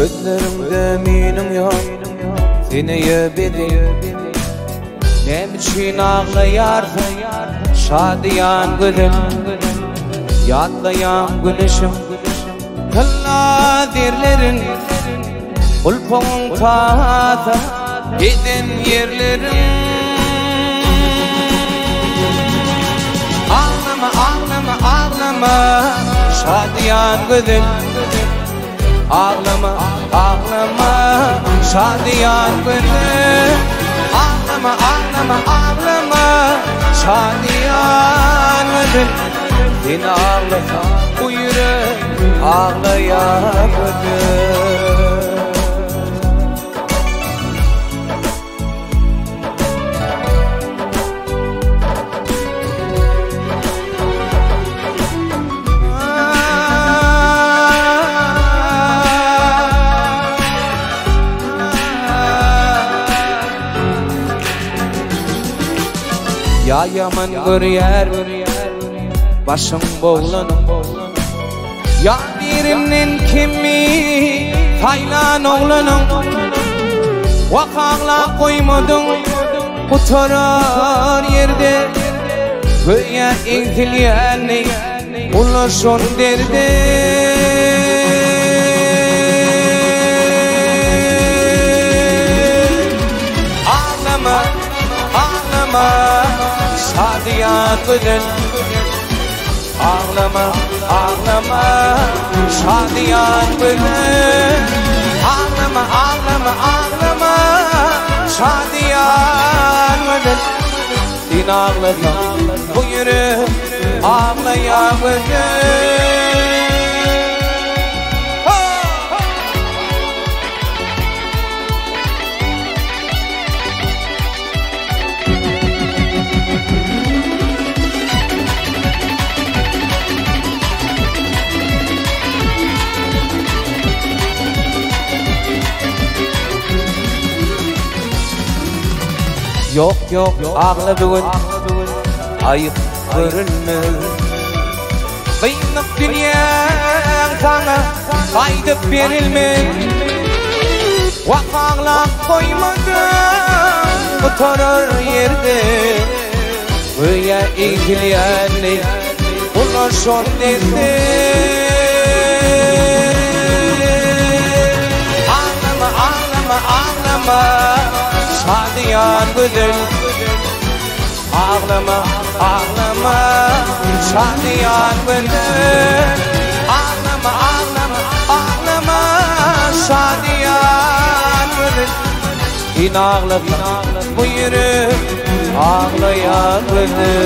Gözlerimde minim yok, seneye bedim. Ne için ağlayarsın, şadiyan gülüm. Yatlayan güneşim, kılla dirlerin. Kulpumun tahtı, gidin yerlerin. Ağlama, ağlama, ağlama, şadiyan gülüm. Ağlama, ağlama, şadiyan gülüm. Ağlama, ağlama, ağlama, şadiyan gülüm. Seni ağlasa bu yürek ağlayamadı. Ya yaman bir yer, başım boğlanım. Ya birimnin kimi taylan oğlanım. Vakakla koymadın oturar yerde. Köye intilyenlik ulaşın derdi. Ağlama, ağlama, şadiyan gülüm. Ağlama, ağlama, şadiyan gülüm. Ağlama, ağlama, ağlama, şadiyan gülüm. Seni ağlasam bu yürek ağlayamadı. Yok yok ağla bugün, ayıp görünme. Kıyınlık dünyan sana kaydıp verilme. Vakakla koymadı oturur yerde. Köye ilgilenlik ulaşın derdi. Ağlama, ağlama, ağlama, şadiyan gülüm. Ağlama, ağlama, şadiyan gülüm. Ağlama, ağlama, ağlama, şadiyan gülüm. Yine ağlama, bu yürek ağlayan gülüm.